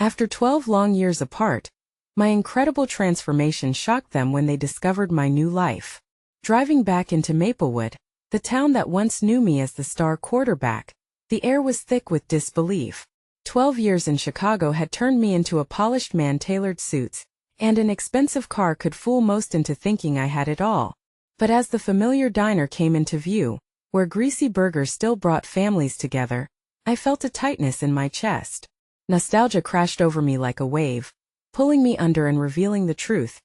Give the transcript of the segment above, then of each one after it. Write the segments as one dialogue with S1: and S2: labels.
S1: After 12 long years apart, my incredible transformation shocked them when they discovered my new life. Driving back into Maplewood, the town that once knew me as the star quarterback, the air was thick with disbelief. 12 years in Chicago had turned me into a polished man, tailored suits, and an expensive car could fool most into thinking I had it all. But as the familiar diner came into view, where greasy burgers still brought families together, I felt a tightness in my chest. Nostalgia crashed over me like a wave, pulling me under and revealing the truth.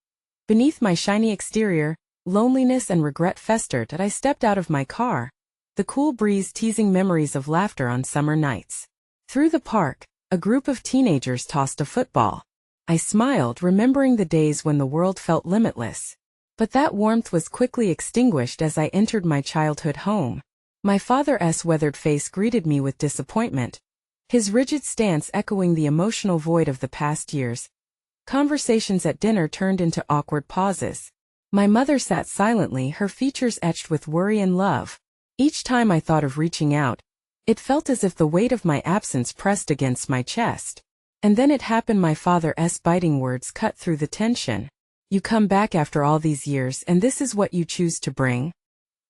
S1: Beneath my shiny exterior, loneliness and regret festered as I stepped out of my car, the cool breeze teasing memories of laughter on summer nights. Through the park, a group of teenagers tossed a football. I smiled, remembering the days when the world felt limitless. But that warmth was quickly extinguished as I entered my childhood home. My father's weathered face greeted me with disappointment, his rigid stance echoing the emotional void of the past years. Conversations at dinner turned into awkward pauses. My mother sat silently, her features etched with worry and love. Each time I thought of reaching out, it felt as if the weight of my absence pressed against my chest. And then it happened. My father's biting words cut through the tension. "You come back after all these years, and this is what you choose to bring?"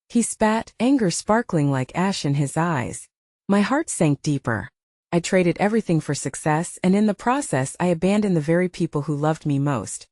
S1: He spat, anger sparkling like ash in his eyes. My heart sank deeper. I traded everything for success, and in the process I abandoned the very people who loved me most.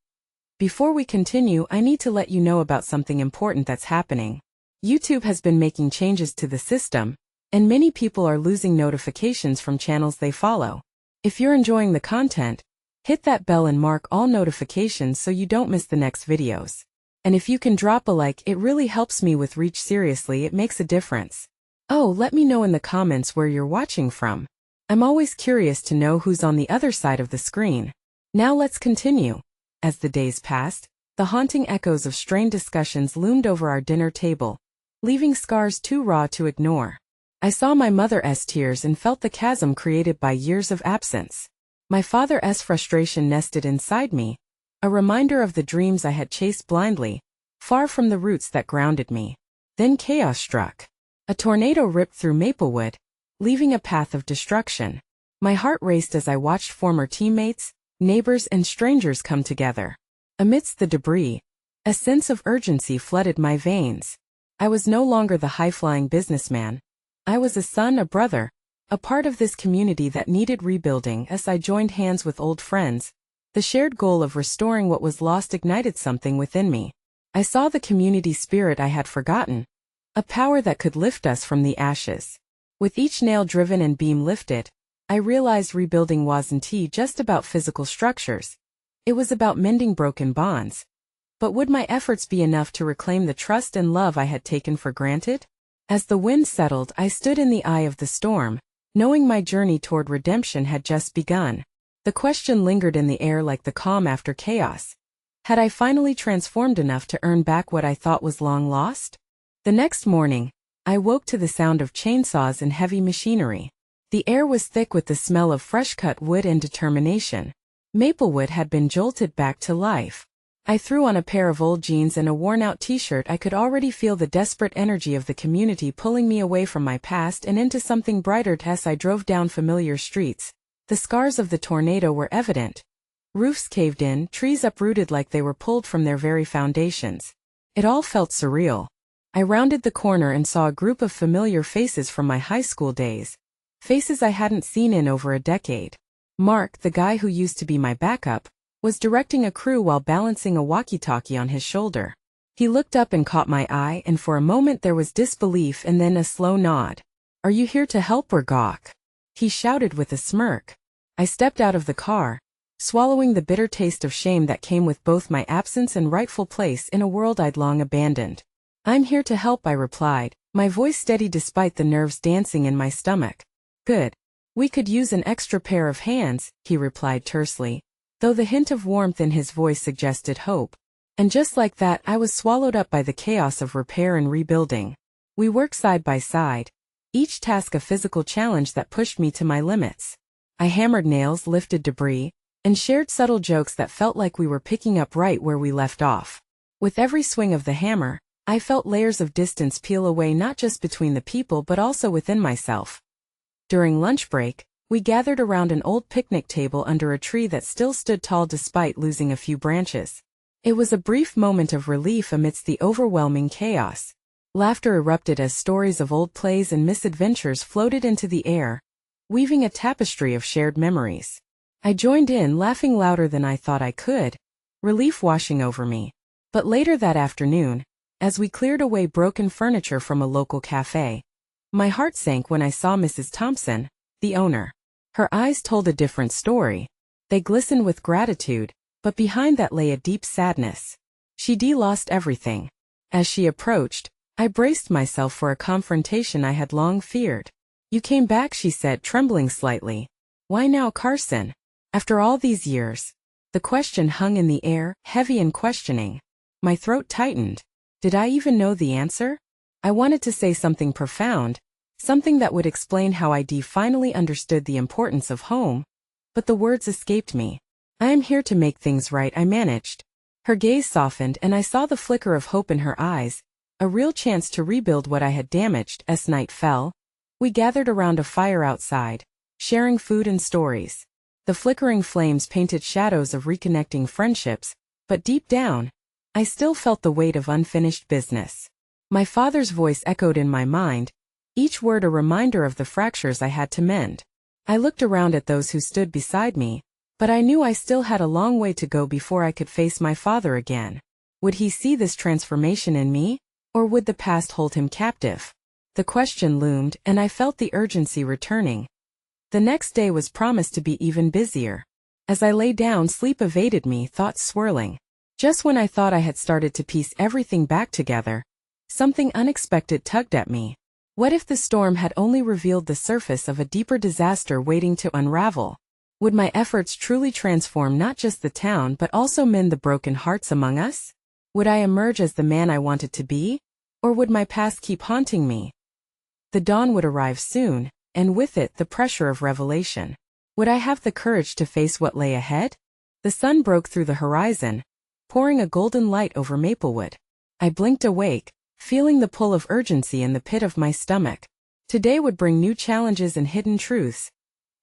S1: Before we continue, I need to let you know about something important that's happening. YouTube has been making changes to the system, and many people are losing notifications from channels they follow. If you're enjoying the content, hit that bell and mark all notifications so you don't miss the next videos. And if you can drop a like, it really helps me with reach. Seriously, it makes a difference. Oh, let me know in the comments where you're watching from. I'm always curious to know who's on the other side of the screen. Now let's continue. As the days passed, the haunting echoes of strained discussions loomed over our dinner table, leaving scars too raw to ignore. I saw my mother's tears and felt the chasm created by years of absence. My father's frustration nested inside me, a reminder of the dreams I had chased blindly, far from the roots that grounded me. Then chaos struck. A tornado ripped through Maplewood, leaving a path of destruction. My heart raced as I watched former teammates, neighbors, and strangers come together. Amidst the debris, a sense of urgency flooded my veins. I was no longer the high-flying businessman. I was a son, a brother, a part of this community that needed rebuilding. As I joined hands with old friends, the shared goal of restoring what was lost ignited something within me. I saw the community spirit I had forgotten, a power that could lift us from the ashes. With each nail driven and beam lifted, I realized rebuilding wasn't just about physical structures. It was about mending broken bonds. But would my efforts be enough to reclaim the trust and love I had taken for granted? As the wind settled, I stood in the eye of the storm, knowing my journey toward redemption had just begun. The question lingered in the air like the calm after chaos. Had I finally transformed enough to earn back what I thought was long lost? The next morning, I woke to the sound of chainsaws and heavy machinery. The air was thick with the smell of fresh-cut wood and determination. Maplewood had been jolted back to life. I threw on a pair of old jeans and a worn-out t-shirt. I could already feel the desperate energy of the community pulling me away from my past and into something brighter. As I drove down familiar streets, the scars of the tornado were evident. Roofs caved in, trees uprooted like they were pulled from their very foundations. It all felt surreal. I rounded the corner and saw a group of familiar faces from my high school days. Faces I hadn't seen in over a decade. Mark, the guy who used to be my backup, was directing a crew while balancing a walkie-talkie on his shoulder. He looked up and caught my eye, and for a moment there was disbelief and then a slow nod. "Are you here to help or gawk?" he shouted with a smirk. I stepped out of the car, swallowing the bitter taste of shame that came with both my absence and rightful place in a world I'd long abandoned. "I'm here to help," I replied, my voice steady despite the nerves dancing in my stomach. "Good. We could use an extra pair of hands," he replied tersely, though the hint of warmth in his voice suggested hope. And just like that, I was swallowed up by the chaos of repair and rebuilding. We worked side by side, each task a physical challenge that pushed me to my limits. I hammered nails, lifted debris, and shared subtle jokes that felt like we were picking up right where we left off. With every swing of the hammer, I felt layers of distance peel away, not just between the people but also within myself. During lunch break, We gathered around an old picnic table under a tree that still stood tall despite losing a few branches. It was a brief moment of relief amidst the overwhelming chaos. Laughter erupted as stories of old plays and misadventures floated into the air, weaving a tapestry of shared memories. I joined in, laughing louder than I thought I could, relief washing over me. But later that afternoon, as we cleared away broken furniture from a local cafe, my heart sank when I saw Mrs. Thompson, the owner. Her eyes told a different story. They glistened with gratitude, but behind that lay a deep sadness. She'd lost everything. As she approached, I braced myself for a confrontation I had long feared. "You came back," she said, trembling slightly. "Why now, Carson? After all these years?" The question hung in the air, heavy and questioning. My throat tightened. Did I even know the answer? I wanted to say something profound, something that would explain how I finally understood the importance of home, but the words escaped me. "I am here to make things right," I managed. Her gaze softened and I saw the flicker of hope in her eyes, a real chance to rebuild what I had damaged. As night fell, we gathered around a fire outside, sharing food and stories. The flickering flames painted shadows of reconnecting friendships, but deep down, I still felt the weight of unfinished business. My father's voice echoed in my mind, each word a reminder of the fractures I had to mend. I looked around at those who stood beside me, but I knew I still had a long way to go before I could face my father again. Would he see this transformation in me, or would the past hold him captive? The question loomed, and I felt the urgency returning. The next day was promised to be even busier. As I lay down, sleep evaded me, thoughts swirling. Just when I thought I had started to piece everything back together, something unexpected tugged at me. What if the storm had only revealed the surface of a deeper disaster waiting to unravel? Would my efforts truly transform not just the town but also mend the broken hearts among us? Would I emerge as the man I wanted to be? Or would my past keep haunting me? The dawn would arrive soon, and with it the pressure of revelation. Would I have the courage to face what lay ahead? The sun broke through the horizon, pouring a golden light over Maplewood. I blinked awake, feeling the pull of urgency in the pit of my stomach. Today would bring new challenges and hidden truths.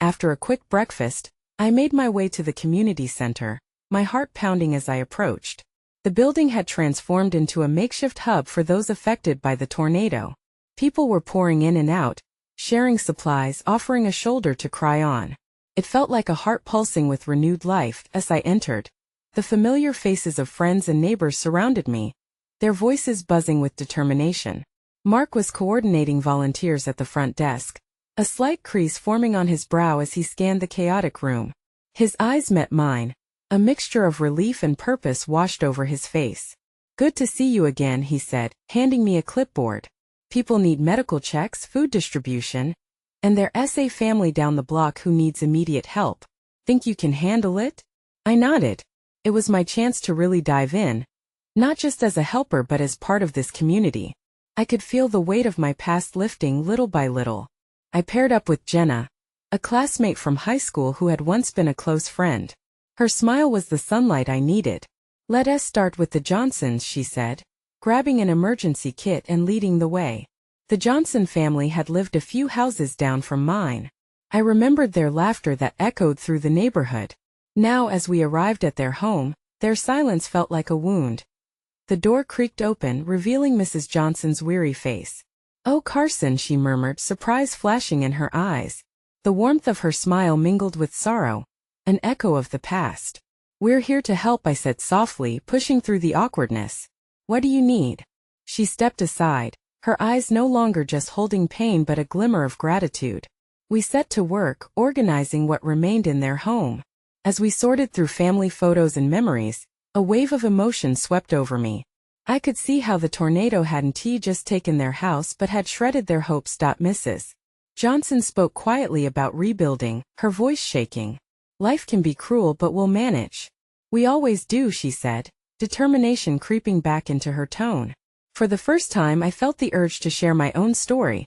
S1: After a quick breakfast, I made my way to the community center, my heart pounding as I approached. The building had transformed into a makeshift hub for those affected by the tornado. People were pouring in and out, sharing supplies, offering a shoulder to cry on. It felt like a heart pulsing with renewed life. As I entered, the familiar faces of friends and neighbors surrounded me, their voices buzzing with determination. Mark was coordinating volunteers at the front desk, a slight crease forming on his brow as he scanned the chaotic room. His eyes met mine. A mixture of relief and purpose washed over his face. "Good to see you again," he said, handing me a clipboard. "People need medical checks, food distribution, and there's a family down the block who needs immediate help. Think you can handle it?" I nodded. It was my chance to really dive in, not just as a helper but as part of this community. I could feel the weight of my past lifting little by little. I paired up with Jenna, a classmate from high school who had once been a close friend. Her smile was the sunlight I needed. "Let us start with the Johnsons," she said, grabbing an emergency kit and leading the way. The Johnson family had lived a few houses down from mine. I remembered their laughter that echoed through the neighborhood. Now, as we arrived at their home, their silence felt like a wound. The door creaked open, revealing Mrs. Johnson's weary face. "Oh, Carson," she murmured, surprise flashing in her eyes. The warmth of her smile mingled with sorrow, an echo of the past. "We're here to help," I said softly, pushing through the awkwardness. "What do you need?" She stepped aside, her eyes no longer just holding pain but a glimmer of gratitude. We set to work, organizing what remained in their home. As we sorted through family photos and memories, a wave of emotion swept over me. I could see how the tornado hadn't just taken their house but had shredded their hopes. Mrs. Johnson spoke quietly about rebuilding, her voice shaking. "Life can be cruel but we'll manage." "We always do," she said, determination creeping back into her tone. For the first time I felt the urge to share my own story,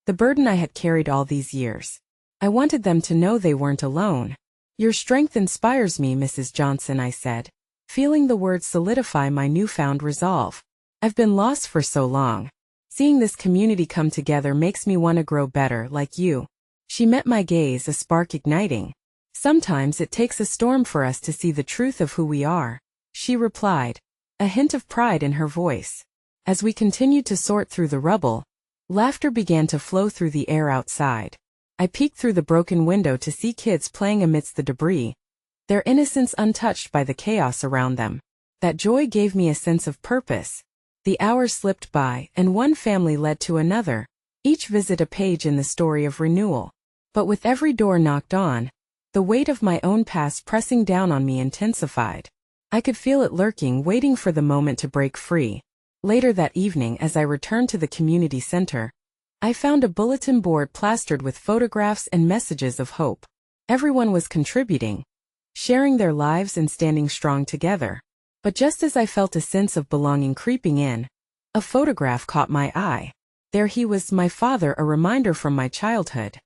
S1: the burden I had carried all these years. I wanted them to know they weren't alone. "Your strength inspires me, Mrs. Johnson," I said, feeling the words solidify my newfound resolve. "I've been lost for so long. Seeing this community come together makes me want to grow better, like you." She met my gaze, a spark igniting. "Sometimes it takes a storm for us to see the truth of who we are," she replied, a hint of pride in her voice. As we continued to sort through the rubble, laughter began to flow through the air outside. I peeked through the broken window to see kids playing amidst the debris, their innocence untouched by the chaos around them. That joy gave me a sense of purpose. The hours slipped by, and one family led to another, each visit a page in the story of renewal. But with every door knocked on, the weight of my own past pressing down on me intensified. I could feel it lurking, waiting for the moment to break free. Later that evening, as I returned to the community center, I found a bulletin board plastered with photographs and messages of hope. Everyone was contributing, sharing their lives and standing strong together. But just as I felt a sense of belonging creeping in, a photograph caught my eye. There he was, my father, a reminder from my childhood.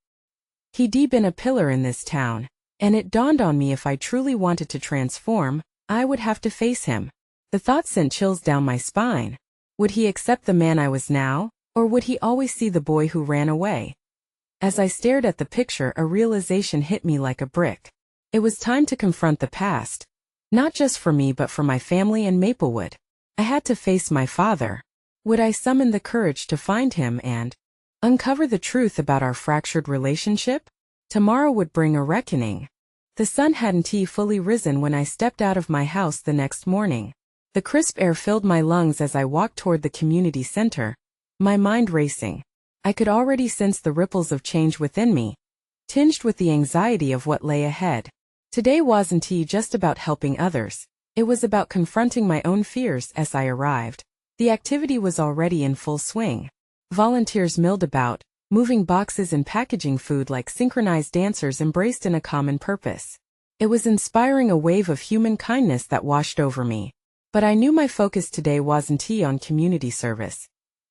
S1: He'd been a pillar in this town, and it dawned on me if I truly wanted to transform, I would have to face him. The thought sent chills down my spine. Would he accept the man I was now, or would he always see the boy who ran away? As I stared at the picture, a realization hit me like a brick. It was time to confront the past, not just for me but for my family and Maplewood. I had to face my father. Would I summon the courage to find him and uncover the truth about our fractured relationship? Tomorrow would bring a reckoning. The sun hadn't fully risen when I stepped out of my house the next morning. The crisp air filled my lungs as I walked toward the community center, my mind racing. I could already sense the ripples of change within me, tinged with the anxiety of what lay ahead. Today wasn't just about helping others. It was about confronting my own fears. As I arrived, the activity was already in full swing. Volunteers milled about, moving boxes and packaging food like synchronized dancers embraced in a common purpose. It was inspiring, a wave of human kindness that washed over me. But I knew my focus today wasn't on community service.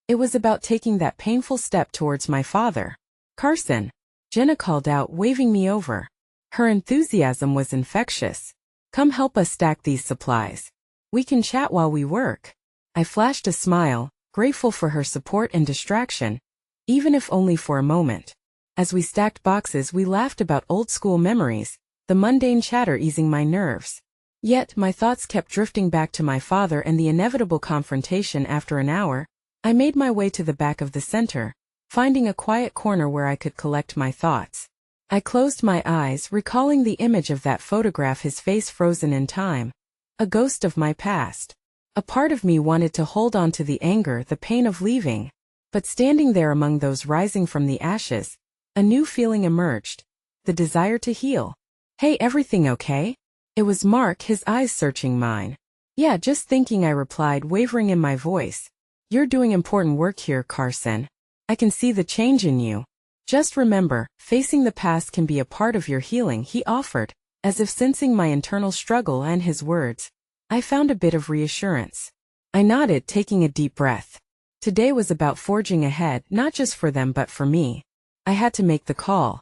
S1: It was about taking that painful step towards my father. "Carson," Jenna called out, waving me over. Her enthusiasm was infectious. "Come help us stack these supplies. We can chat while we work." I flashed a smile, grateful for her support and distraction, even if only for a moment. As we stacked boxes, we laughed about old school memories, the mundane chatter easing my nerves. Yet my thoughts kept drifting back to my father and the inevitable confrontation. After an hour, I made my way to the back of the center, finding a quiet corner where I could collect my thoughts. I closed my eyes, recalling the image of that photograph, his face frozen in time, a ghost of my past. A part of me wanted to hold on to the anger, the pain of leaving. But standing there among those rising from the ashes, a new feeling emerged, the desire to heal. "Hey, everything okay?" It was Mark, his eyes searching mine. "Yeah, just thinking," I replied, wavering in my voice. "You're doing important work here, Carson. I can see the change in you. Just remember, facing the past can be a part of your healing," he offered, as if sensing my internal struggle and his words. I found a bit of reassurance. I nodded, taking a deep breath. Today was about forging ahead, not just for them but for me. I had to make the call.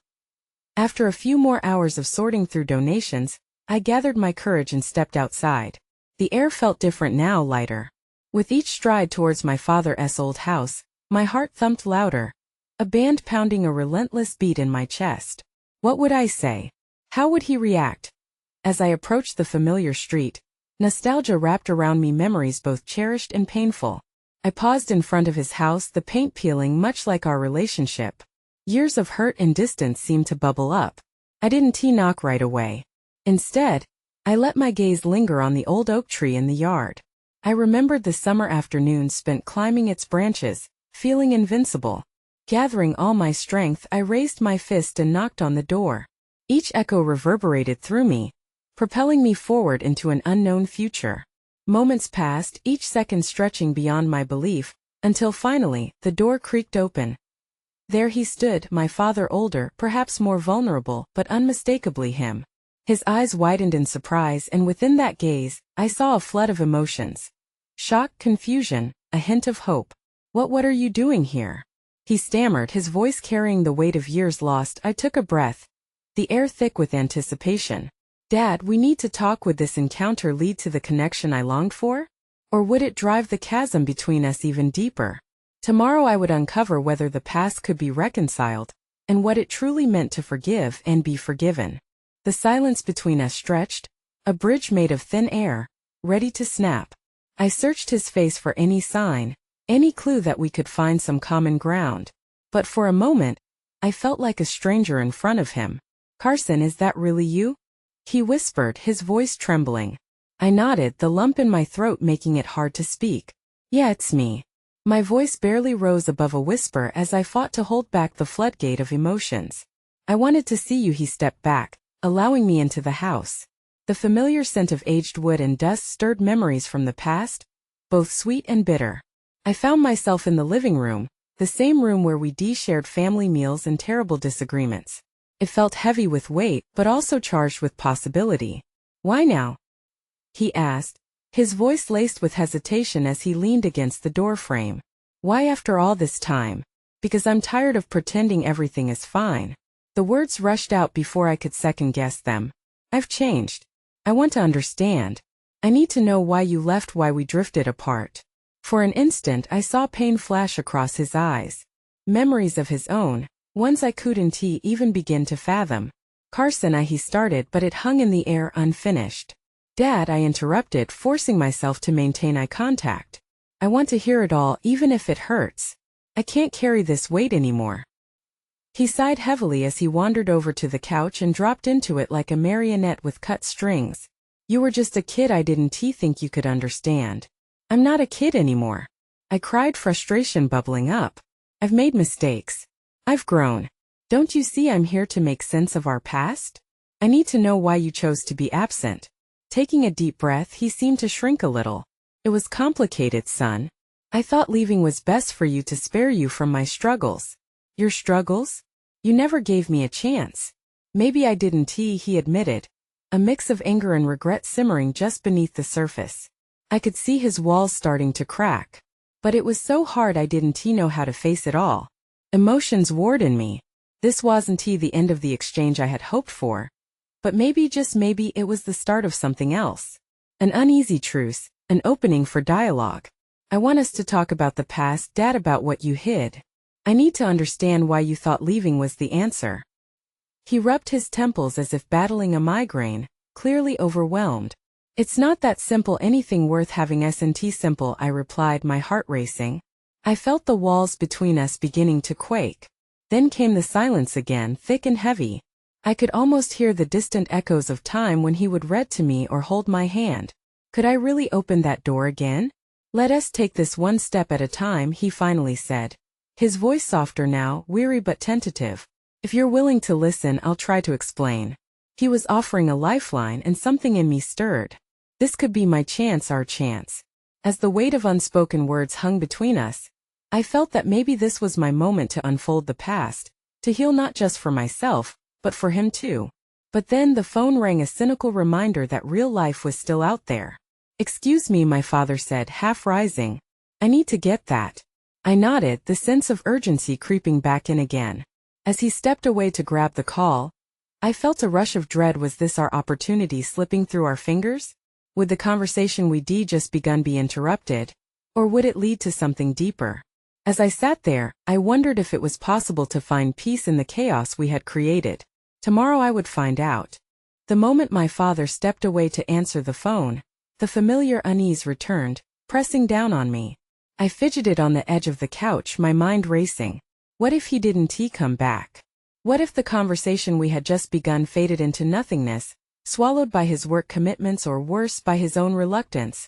S1: After a few more hours of sorting through donations, I gathered my courage and stepped outside. The air felt different now, lighter. With each stride towards my father's old house, my heart thumped louder, a band pounding a relentless beat in my chest. What would I say? How would he react? As I approached the familiar street, nostalgia wrapped around me, memories both cherished and painful. I paused in front of his house, the paint peeling much like our relationship. Years of hurt and distance seemed to bubble up. I didn't knock right away. Instead, I let my gaze linger on the old oak tree in the yard. I remembered the summer afternoons spent climbing its branches, feeling invincible. Gathering all my strength, I raised my fist and knocked on the door. Each echo reverberated through me, propelling me forward into an unknown future. Moments passed, each second stretching beyond my belief, until finally, the door creaked open. There he stood, my father, older, perhaps more vulnerable, but unmistakably him. His eyes widened in surprise, and within that gaze, I saw a flood of emotions. Shock, confusion, a hint of hope. What are you doing here?" he stammered, his voice carrying the weight of years lost. I took a breath, the air thick with anticipation. "Dad, we need to talk." Would this encounter lead to the connection I longed for? Or would it drive the chasm between us even deeper? Tomorrow I would uncover whether the past could be reconciled, and what it truly meant to forgive and be forgiven. The silence between us stretched, a bridge made of thin air, ready to snap. I searched his face for any sign, any clue that we could find some common ground. But for a moment, I felt like a stranger in front of him. "Carson, is that really you?" he whispered, his voice trembling. I nodded, the lump in my throat making it hard to speak. "Yeah, it's me." My voice barely rose above a whisper as I fought to hold back the floodgate of emotions. "I wanted to see you," he stepped back, allowing me into the house. The familiar scent of aged wood and dust stirred memories from the past, both sweet and bitter. I found myself in the living room, the same room where we shared family meals and terrible disagreements. It felt heavy with weight, but also charged with possibility. "Why now?" he asked, his voice laced with hesitation as he leaned against the doorframe. "Why after all this time?" "Because I'm tired of pretending everything is fine." The words rushed out before I could second-guess them. "I've changed. I want to understand. I need to know why you left, why we drifted apart." For an instant I saw pain flash across his eyes. Memories of his own, ones I couldn't even begin to fathom. "Carson," he started, but it hung in the air unfinished. "Dad," I interrupted, forcing myself to maintain eye contact. "I want to hear it all, even if it hurts. I can't carry this weight anymore." He sighed heavily as he wandered over to the couch and dropped into it like a marionette with cut strings. "You were just a kid, I didn't think you could understand." "I'm not a kid anymore," I cried, frustration bubbling up. "I've made mistakes. I've grown. Don't you see I'm here to make sense of our past? I need to know why you chose to be absent." Taking a deep breath, he seemed to shrink a little. "It was complicated, son. I thought leaving was best for you, to spare you from my struggles." "Your struggles? You never gave me a chance." "Maybe I didn't," he admitted, a mix of anger and regret simmering just beneath the surface. I could see his walls starting to crack. But it was so hard, I didn't know how to face it all. Emotions warred in me. This wasn't the end of the exchange I had hoped for. But maybe, just maybe, it was the start of something else. An uneasy truce, an opening for dialogue. "I want us to talk about the past, Dad, about what you hid. I need to understand why you thought leaving was the answer." He rubbed his temples as if battling a migraine, clearly overwhelmed. "It's not that simple, anything worth having isn't simple," I replied, my heart racing. I felt the walls between us beginning to quake. Then came the silence again, thick and heavy. I could almost hear the distant echoes of time when he would read to me or hold my hand. Could I really open that door again? "Let us take this one step at a time," he finally said. His voice softer now, weary but tentative. "If you're willing to listen, I'll try to explain." He was offering a lifeline, and something in me stirred. This could be my chance, our chance. As the weight of unspoken words hung between us, I felt that maybe this was my moment to unfold the past, to heal not just for myself, but for him too. But then the phone rang, a cynical reminder that real life was still out there. "Excuse me," my father said, half rising. "I need to get that." I nodded, the sense of urgency creeping back in again. As he stepped away to grab the call, I felt a rush of dread. Was this our opportunity slipping through our fingers? Would the conversation we'd just begun be interrupted? Or would it lead to something deeper? As I sat there, I wondered if it was possible to find peace in the chaos we had created. Tomorrow I would find out. The moment my father stepped away to answer the phone, the familiar unease returned, pressing down on me. I fidgeted on the edge of the couch, my mind racing. What if he didn't come back? What if the conversation we had just begun faded into nothingness, swallowed by his work commitments, or worse, by his own reluctance?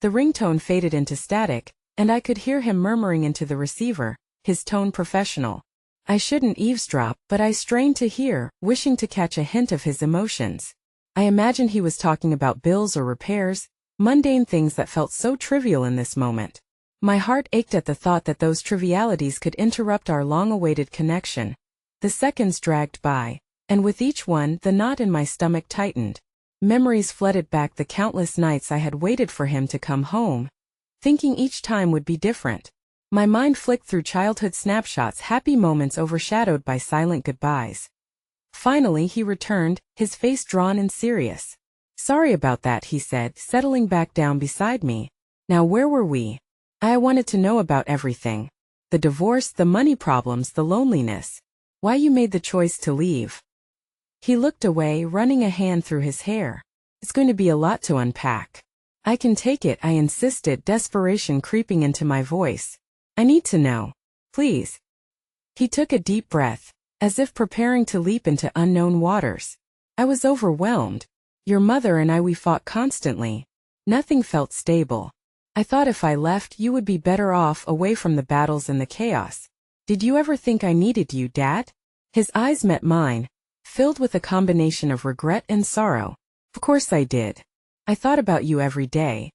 S1: The ringtone faded into static, and I could hear him murmuring into the receiver, his tone professional. I shouldn't eavesdrop, but I strained to hear, wishing to catch a hint of his emotions. I imagined he was talking about bills or repairs, mundane things that felt so trivial in this moment. My heart ached at the thought that those trivialities could interrupt our long-awaited connection. The seconds dragged by, and with each one the knot in my stomach tightened. Memories flooded back, the countless nights I had waited for him to come home, thinking each time would be different. My mind flicked through childhood snapshots, happy moments overshadowed by silent goodbyes. Finally he returned, his face drawn and serious. "Sorry about that," he said, settling back down beside me. "Now where were we?" I wanted to know about everything. The divorce, the money problems, the loneliness. Why you made the choice to leave. He looked away, running a hand through his hair. It's going to be a lot to unpack. I can take it, I insisted, desperation creeping into my voice. I need to know. Please. He took a deep breath, as if preparing to leap into unknown waters. I was overwhelmed. Your mother and we fought constantly. Nothing felt stable. I thought if I left, you would be better off away from the battles and the chaos. Did you ever think I needed you, Dad? His eyes met mine, filled with a combination of regret and sorrow. Of course I did. I thought about you every day.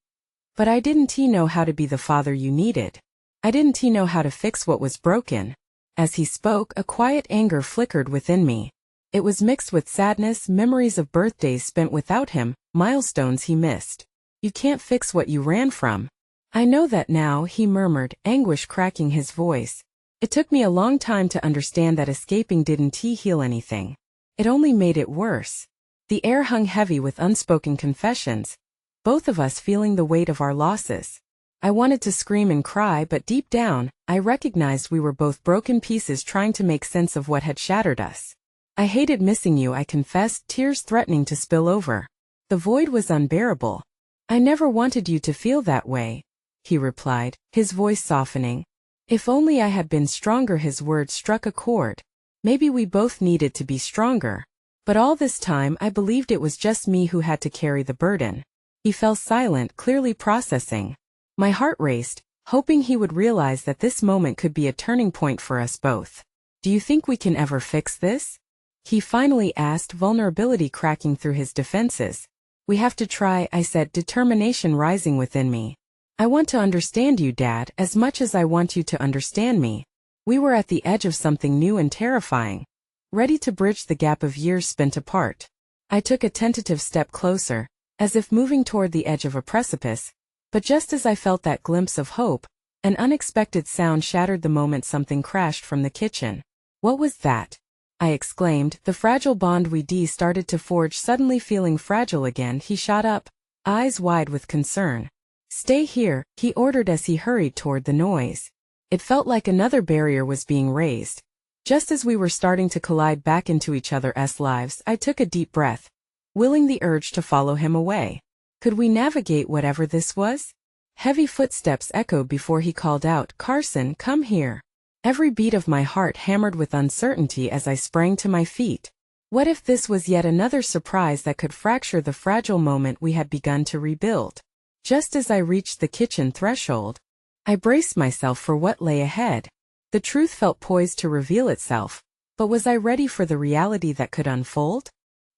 S1: But I didn't know how to be the father you needed. I didn't know how to fix what was broken. As he spoke, a quiet anger flickered within me. It was mixed with sadness, memories of birthdays spent without him, milestones he missed. You can't fix what you ran from. I know that now, he murmured, anguish cracking his voice. It took me a long time to understand that escaping didn't heal anything. It only made it worse. The air hung heavy with unspoken confessions, both of us feeling the weight of our losses. I wanted to scream and cry, but deep down, I recognized we were both broken pieces trying to make sense of what had shattered us. I hated missing you, I confessed, tears threatening to spill over. The void was unbearable. I never wanted you to feel that way, he replied, his voice softening. If only I had been stronger, his words struck a chord. Maybe we both needed to be stronger. But all this time I believed it was just me who had to carry the burden. He fell silent, clearly processing. My heart raced, hoping he would realize that this moment could be a turning point for us both. Do you think we can ever fix this? He finally asked, vulnerability cracking through his defenses. We have to try, I said, determination rising within me. I want to understand you, Dad, as much as I want you to understand me. We were at the edge of something new and terrifying, ready to bridge the gap of years spent apart. I took a tentative step closer, as if moving toward the edge of a precipice, but just as I felt that glimpse of hope, an unexpected sound shattered the moment. Something crashed from the kitchen. What was that? I exclaimed. The fragile bond we started to forge. Suddenly feeling fragile again, he shot up, eyes wide with concern. Stay here, he ordered as he hurried toward the noise. It felt like another barrier was being raised. Just as we were starting to collide back into each other's lives, I took a deep breath, willing the urge to follow him away. Could we navigate whatever this was? Heavy footsteps echoed before he called out, Carson, come here. Every beat of my heart hammered with uncertainty as I sprang to my feet. What if this was yet another surprise that could fracture the fragile moment we had begun to rebuild? Just as I reached the kitchen threshold, I braced myself for what lay ahead. The truth felt poised to reveal itself, but was I ready for the reality that could unfold?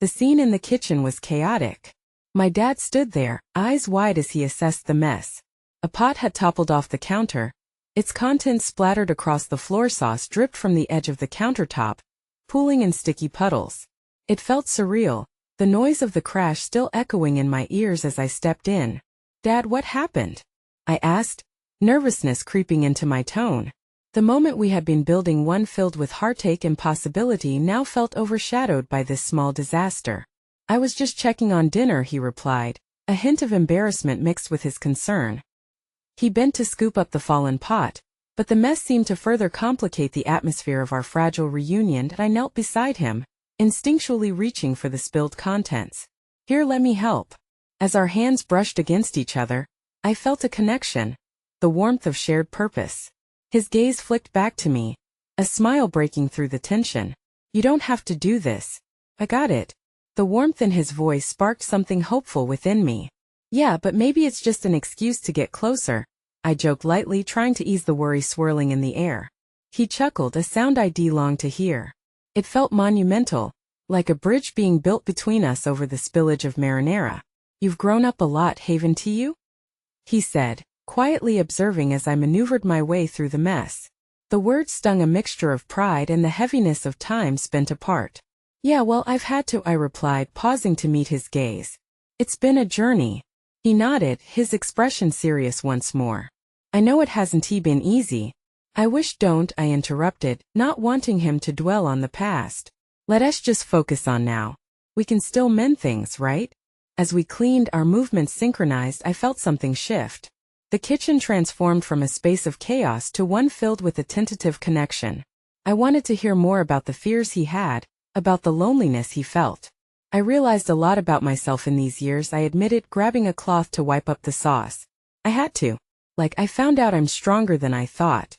S1: The scene in the kitchen was chaotic. My dad stood there, eyes wide as he assessed the mess. A pot had toppled off the counter, its contents splattered across the floor. Sauce dripped from the edge of the countertop, pooling in sticky puddles. It felt surreal, the noise of the crash still echoing in my ears as I stepped in. Dad, what happened? I asked, nervousness creeping into my tone. The moment we had been building, one filled with heartache and possibility, now felt overshadowed by this small disaster. I was just checking on dinner, he replied, a hint of embarrassment mixed with his concern. He bent to scoop up the fallen pot, but the mess seemed to further complicate the atmosphere of our fragile reunion. I knelt beside him, instinctually reaching for the spilled contents. Here, let me help. As our hands brushed against each other, I felt a connection, the warmth of shared purpose. His gaze flicked back to me, a smile breaking through the tension. You don't have to do this. I got it. The warmth in his voice sparked something hopeful within me. Yeah, but maybe it's just an excuse to get closer, I joked lightly, trying to ease the worry swirling in the air. He chuckled, a sound I'd longed to hear. It felt monumental, like a bridge being built between us over the spillage of marinara. You've grown up a lot, haven't you? He said, quietly observing as I maneuvered my way through the mess. The words stung, a mixture of pride and the heaviness of time spent apart. Yeah, well, I've had to, I replied, pausing to meet his gaze. It's been a journey. He nodded, his expression serious once more. I know it hasn't been easy. I wish. Don't, I interrupted, not wanting him to dwell on the past. Let us just focus on now. We can still mend things, right? As we cleaned, our movements synchronized, I felt something shift. The kitchen transformed from a space of chaos to one filled with a tentative connection. I wanted to hear more about the fears he had, about the loneliness he felt. I realized a lot about myself in these years, I admitted, grabbing a cloth to wipe up the sauce. I had to. I found out I'm stronger than I thought.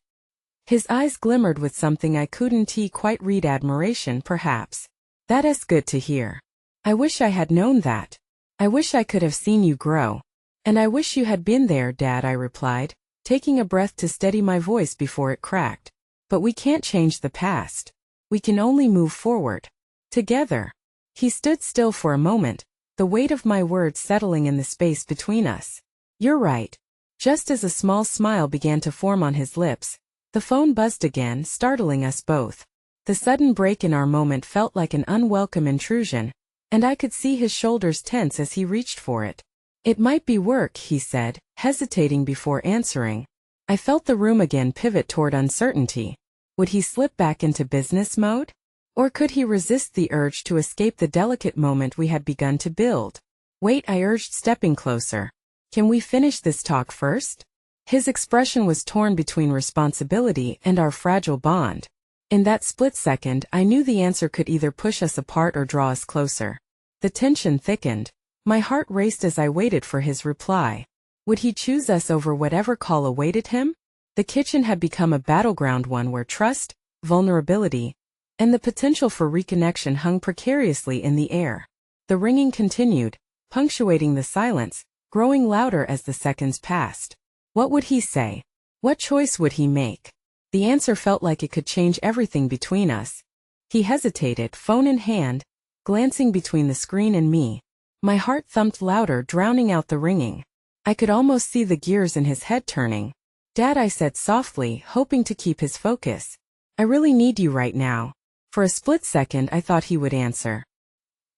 S1: His eyes glimmered with something I couldn't quite read, admiration perhaps. That is good to hear. I wish I had known that. I wish I could have seen you grow. And I wish you had been there, Dad, I replied, taking a breath to steady my voice before it cracked. But we can't change the past. We can only move forward. Together. He stood still for a moment, the weight of my words settling in the space between us. You're right. Just as a small smile began to form on his lips, the phone buzzed again, startling us both. The sudden break in our moment felt like an unwelcome intrusion, and I could see his shoulders tense as he reached for it. It might be work, he said, hesitating before answering. I felt the room again pivot toward uncertainty. Would he slip back into business mode? Or could he resist the urge to escape the delicate moment we had begun to build? Wait, I urged, stepping closer. Can we finish this talk first? His expression was torn between responsibility and our fragile bond. In that split second, I knew the answer could either push us apart or draw us closer. The tension thickened. My heart raced as I waited for his reply. Would he choose us over whatever call awaited him? The kitchen had become a battleground, one where trust, vulnerability, and the potential for reconnection hung precariously in the air. The ringing continued, punctuating the silence, growing louder as the seconds passed. What would he say? What choice would he make? The answer felt like it could change everything between us. He hesitated, phone in hand, glancing between the screen and me. My heart thumped louder, drowning out the ringing. I could almost see the gears in his head turning. Dad, I said softly, hoping to keep his focus. I really need you right now. For a split second I thought he would answer.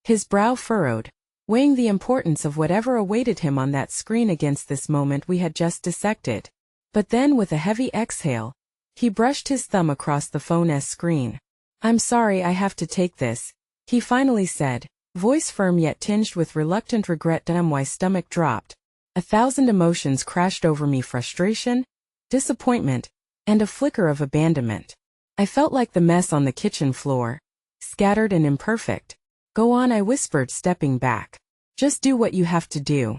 S1: His brow furrowed, weighing the importance of whatever awaited him on that screen against this moment we had just dissected. But then, with a heavy exhale, he brushed his thumb across the phone's screen. I'm sorry, I have to take this, he finally said, voice firm yet tinged with reluctant regret. My stomach dropped. 1,000 emotions crashed over me: frustration, disappointment, and a flicker of abandonment. I felt like the mess on the kitchen floor, scattered and imperfect. Go on, I whispered, stepping back. Just do what you have to do.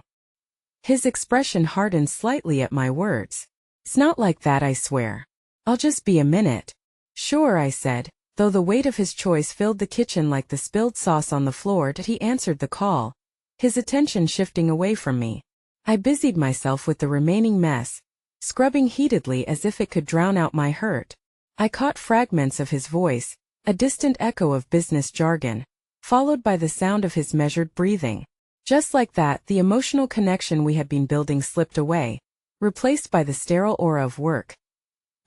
S1: His expression hardened slightly at my words. It's not like that, I swear. I'll just be a minute. Sure, I said, though the weight of his choice filled the kitchen like the spilled sauce on the floor. He answered the call, his attention shifting away from me. I busied myself with the remaining mess, scrubbing heatedly as if it could drown out my hurt. I caught fragments of his voice, a distant echo of business jargon, followed by the sound of his measured breathing. Just like that, the emotional connection we had been building slipped away, replaced by the sterile aura of work.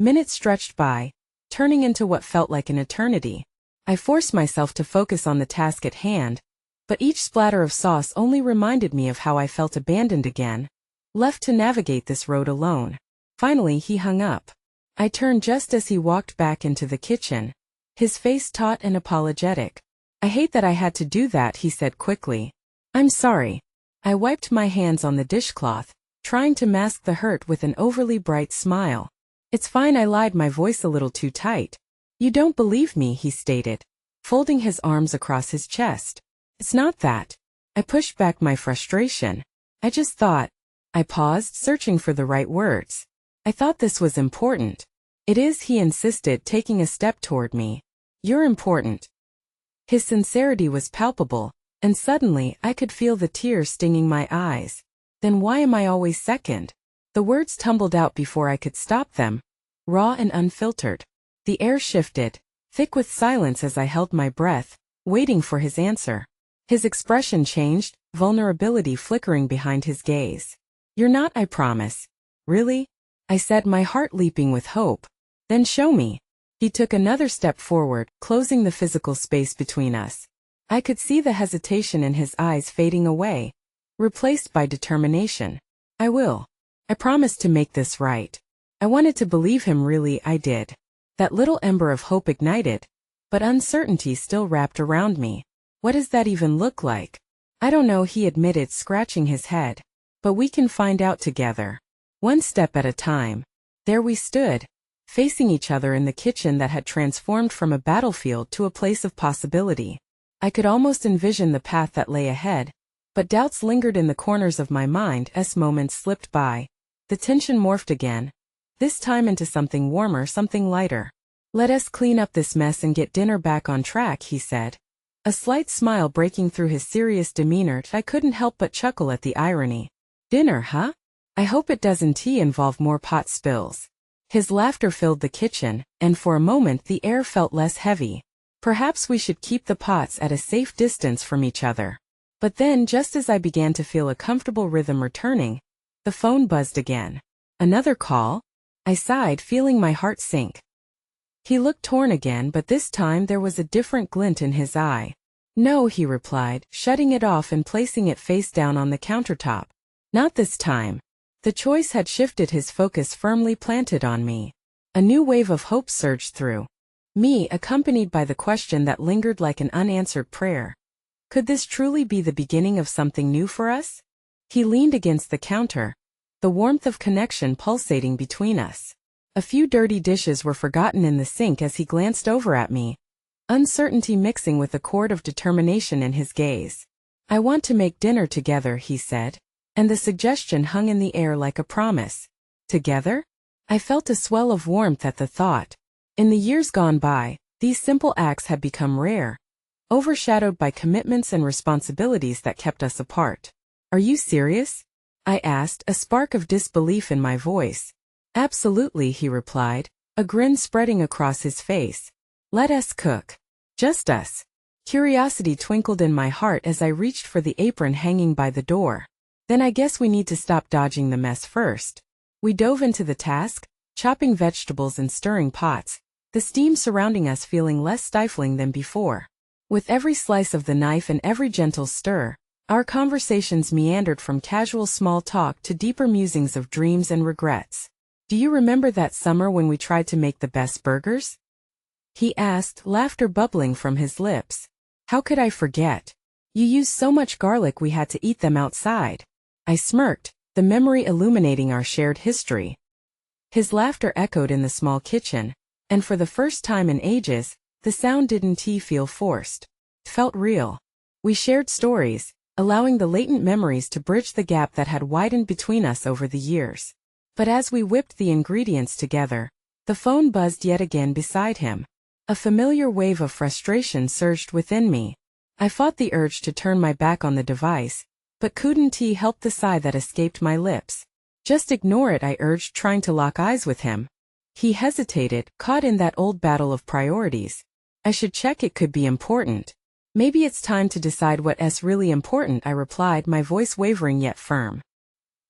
S1: Minutes stretched by, turning into what felt like an eternity. I forced myself to focus on the task at hand, but each splatter of sauce only reminded me of how I felt abandoned again, left to navigate this road alone. Finally, he hung up. I turned just as he walked back into the kitchen, his face taut and apologetic. I hate that I had to do that, he said quickly. I'm sorry. I wiped my hands on the dishcloth, trying to mask the hurt with an overly bright smile. It's fine, I lied, my voice a little too tight. You don't believe me, he stated, folding his arms across his chest. It's not that. I pushed back my frustration. I just thought. I paused, searching for the right words. I thought this was important. It is, he insisted, taking a step toward me. You're important. His sincerity was palpable, and suddenly I could feel the tears stinging my eyes. Then why am I always second? The words tumbled out before I could stop them, raw and unfiltered. The air shifted, thick with silence as I held my breath, waiting for his answer. His expression changed, vulnerability flickering behind his gaze. You're not, I promise. Really? I said, my heart leaping with hope. Then show me. He took another step forward, closing the physical space between us. I could see the hesitation in his eyes fading away, replaced by determination. I will. I promise to make this right. I wanted to believe him, really, I did. That little ember of hope ignited, but uncertainty still wrapped around me. What does that even look like? I don't know, he admitted, scratching his head. But we can find out together. One step at a time. There we stood, facing each other in the kitchen that had transformed from a battlefield to a place of possibility. I could almost envision the path that lay ahead, but doubts lingered in the corners of my mind as moments slipped by. The tension morphed again, this time into something warmer, something lighter. "Let us clean up this mess and get dinner back on track," he said. A slight smile breaking through his serious demeanor. I couldn't help but chuckle at the irony. "Dinner, huh? I hope it doesn't involve more pot spills." His laughter filled the kitchen, and for a moment the air felt less heavy. Perhaps we should keep the pots at a safe distance from each other. But then, just as I began to feel a comfortable rhythm returning, the phone buzzed again. "Another call?" I sighed, feeling my heart sink. He looked torn again, but this time there was a different glint in his eye. "No," he replied, shutting it off and placing it face down on the countertop. "Not this time." The choice had shifted, his focus firmly planted on me. A new wave of hope surged through me, accompanied by the question that lingered like an unanswered prayer. Could this truly be the beginning of something new for us? He leaned against the counter, the warmth of connection pulsating between us. A few dirty dishes were forgotten in the sink as he glanced over at me, uncertainty mixing with a chord of determination in his gaze. "I want to make dinner together," he said, and the suggestion hung in the air like a promise. Together? I felt a swell of warmth at the thought. In the years gone by, these simple acts had become rare, overshadowed by commitments and responsibilities that kept us apart. "Are you serious?" I asked, a spark of disbelief in my voice. "Absolutely," he replied, a grin spreading across his face. "Let us cook. Just us." Curiosity twinkled in my heart as I reached for the apron hanging by the door. "Then I guess we need to stop dodging the mess first." We dove into the task, chopping vegetables and stirring pots, the steam surrounding us feeling less stifling than before. With every slice of the knife and every gentle stir, our conversations meandered from casual small talk to deeper musings of dreams and regrets. "Do you remember that summer when we tried to make the best burgers?" he asked, laughter bubbling from his lips. "How could I forget? You used so much garlic we had to eat them outside." I smirked, the memory illuminating our shared history. His laughter echoed in the small kitchen, and for the first time in ages, the sound didn't feel forced. It felt real. We shared stories, allowing the latent memories to bridge the gap that had widened between us over the years. But as we whipped the ingredients together, the phone buzzed yet again beside him. A familiar wave of frustration surged within me. I fought the urge to turn my back on the device, but couldn't help the sigh that escaped my lips. "Just ignore it," I urged, trying to lock eyes with him. He hesitated, caught in that old battle of priorities. "I should check, it could be important." "Maybe it's time to decide what's really important," I replied, my voice wavering yet firm.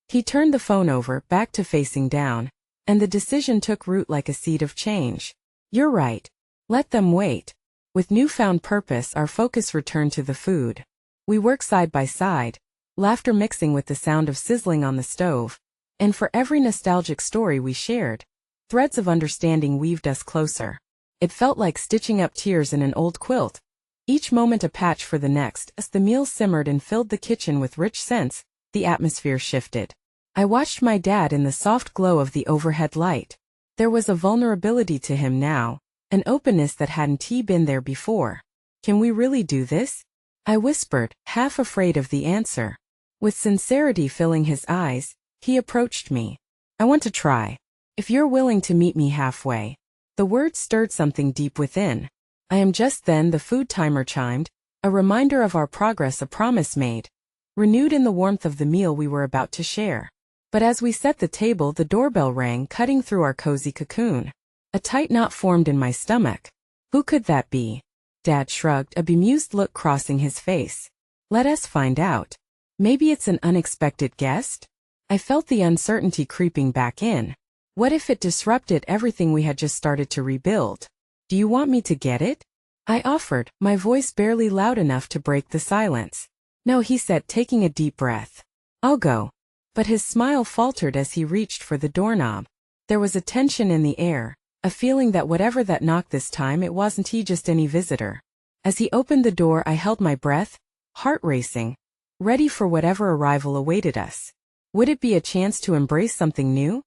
S1: He turned the phone over, back to facing down, and the decision took root like a seed of change. "You're right. Let them wait." With newfound purpose, our focus returned to the food. We worked side by side, laughter mixing with the sound of sizzling on the stove, and for every nostalgic story we shared, threads of understanding weaved us closer. It felt like stitching up tears in an old quilt, each moment a patch for the next. As the meal simmered and filled the kitchen with rich scents, the atmosphere shifted. I watched my dad in the soft glow of the overhead light. There was a vulnerability to him now, an openness that hadn't been there before. "Can we really do this?" I whispered, half afraid of the answer. With sincerity filling his eyes, he approached me. "I want to try. If you're willing to meet me halfway." The words stirred something deep within. I am. Just then the food timer chimed, a reminder of our progress, a promise made, renewed in the warmth of the meal we were about to share. But as we set the table, the doorbell rang, cutting through our cozy cocoon. A tight knot formed in my stomach. Who could that be? Dad shrugged, a bemused look crossing his face. "Let us find out. Maybe it's an unexpected guest?" I felt the uncertainty creeping back in. What if it disrupted everything we had just started to rebuild? "Do you want me to get it?" I offered, my voice barely loud enough to break the silence. "No," he said, taking a deep breath. "I'll go." But his smile faltered as he reached for the doorknob. There was a tension in the air, a feeling that whatever that knocked this time, it wasn't just any visitor. As he opened the door, I held my breath, heart racing, ready for whatever arrival awaited us. Would it be a chance to embrace something new?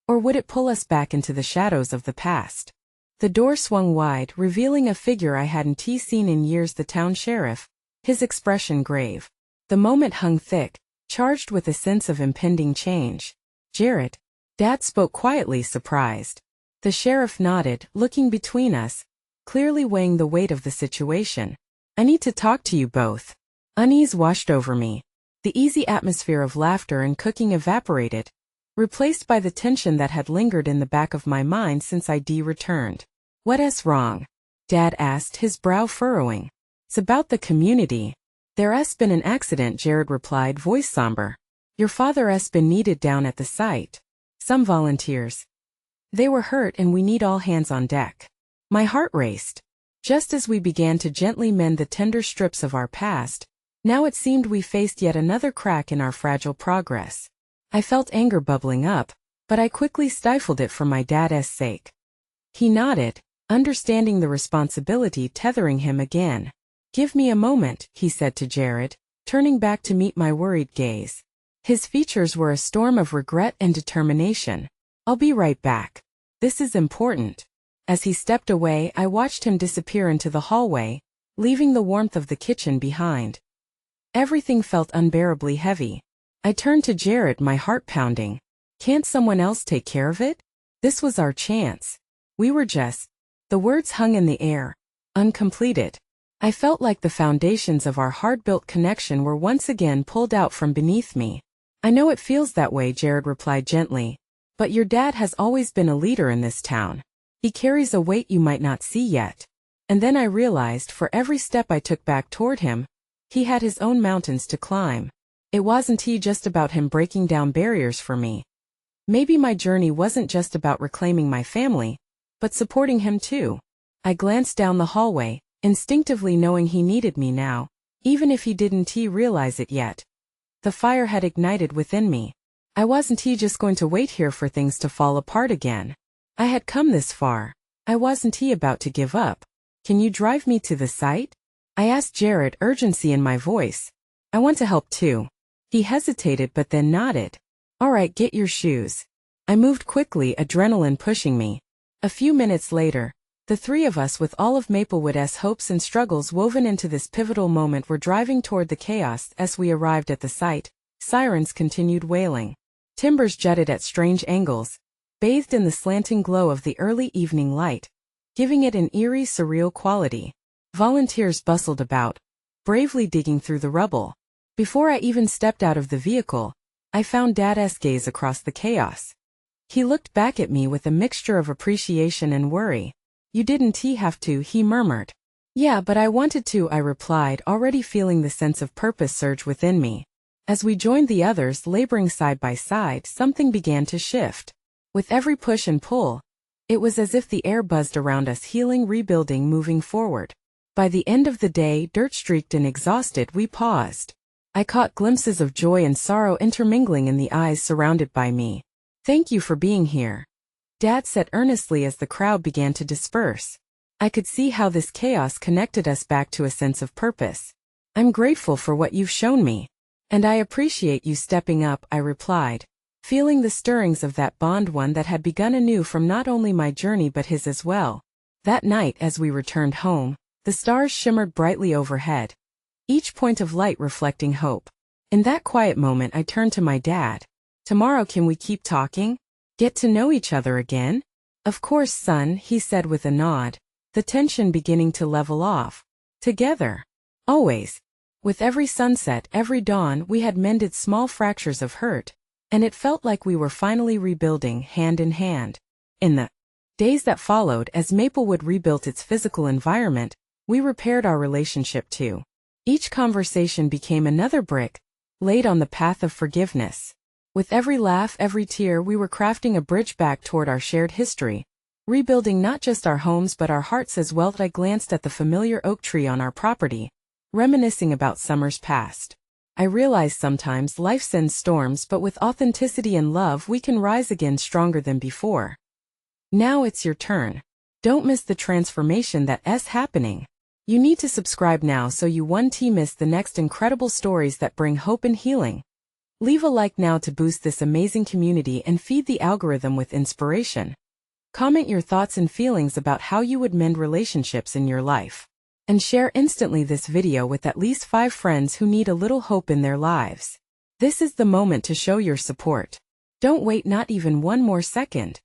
S1: Or would it pull us back into the shadows of the past? The door swung wide, revealing a figure I hadn't seen in years, the town sheriff, his expression grave. The moment hung thick, charged with a sense of impending change. "Jarrett," Dad spoke quietly, surprised. The sheriff nodded, looking between us, clearly weighing the weight of the situation. "I need to talk to you both." Unease washed over me. The easy atmosphere of laughter and cooking evaporated, replaced by the tension that had lingered in the back of my mind since I'd returned. "What's wrong?" Dad asked, his brow furrowing. "It's about the community." "There's been an accident," Jared replied, voice somber. "Your father's been needed down at the site. Some volunteers. They were hurt and we need all hands on deck." My heart raced. Just as we began to gently mend the tender strips of our past, now it seemed we faced yet another crack in our fragile progress. I felt anger bubbling up, but I quickly stifled it for my dad's sake. He nodded, understanding the responsibility tethering him again. "Give me a moment," he said to Jared, turning back to meet my worried gaze. His features were a storm of regret and determination. "I'll be right back. This is important." As he stepped away, I watched him disappear into the hallway, leaving the warmth of the kitchen behind. Everything felt unbearably heavy. I turned to Jared, my heart pounding. "Can't someone else take care of it? This was our chance. We were just—" The words hung in the air, uncompleted. I felt like the foundations of our hard-built connection were once again pulled out from beneath me. "I know it feels that way," Jared replied gently, "but your dad has always been a leader in this town. He carries a weight you might not see yet." And then I realized, for every step I took back toward him, he had his own mountains to climb. It wasn't just about him breaking down barriers for me. Maybe my journey wasn't just about reclaiming my family, but supporting him too. I glanced down the hallway, instinctively knowing he needed me now, even if he didn't realize it yet. The fire had ignited within me. I wasn't just going to wait here for things to fall apart again. I had come this far. I wasn't about to give up. "Can you drive me to the site?" I asked Jared, urgency in my voice. "I want to help too." He hesitated but then nodded. "All right, get your shoes." I moved quickly, adrenaline pushing me. A few minutes later, the three of us, with all of Maplewood's hopes and struggles woven into this pivotal moment, were driving toward the chaos. As we arrived at the site, sirens continued wailing. Timbers jutted at strange angles, bathed in the slanting glow of the early evening light, giving it an eerie, surreal quality. Volunteers bustled about, bravely digging through the rubble. Before I even stepped out of the vehicle, I found Dad's gaze across the chaos. He looked back at me with a mixture of appreciation and worry. "You didn't have to," he murmured. "Yeah, but I wanted to," I replied, already feeling the sense of purpose surge within me. As we joined the others, laboring side by side, something began to shift. With every push and pull, it was as if the air buzzed around us, healing, rebuilding, moving forward. By the end of the day, dirt-streaked and exhausted, we paused. I caught glimpses of joy and sorrow intermingling in the eyes surrounded by me. "Thank you for being here," Dad said earnestly as the crowd began to disperse. I could see how this chaos connected us back to a sense of purpose. "I'm grateful for what you've shown me. And I appreciate you stepping up," I replied, feeling the stirrings of that bond, one that had begun anew from not only my journey but his as well. That night, as we returned home, the stars shimmered brightly overhead, each point of light reflecting hope. In that quiet moment, I turned to my dad. "Tomorrow, can we keep talking? Get to know each other again?" "Of course, son," he said with a nod, the tension beginning to level off. "Together. Always." With every sunset, every dawn, we had mended small fractures of hurt, and it felt like we were finally rebuilding, hand in hand. In the days that followed, as Maplewood rebuilt its physical environment, we repaired our relationship too. Each conversation became another brick, laid on the path of forgiveness. With every laugh, every tear, we were crafting a bridge back toward our shared history, rebuilding not just our homes but our hearts as well. I glanced at the familiar oak tree on our property, reminiscing about summers past. I realized sometimes life sends storms, but with authenticity and love we can rise again stronger than before. Now it's your turn. Don't miss the transformation that's happening. You need to subscribe now so you won't miss the next incredible stories that bring hope and healing. Leave a like now to boost this amazing community and feed the algorithm with inspiration. Comment your thoughts and feelings about how you would mend relationships in your life. And share instantly this video with at least 5 friends who need a little hope in their lives. This is the moment to show your support. Don't wait not even one more second.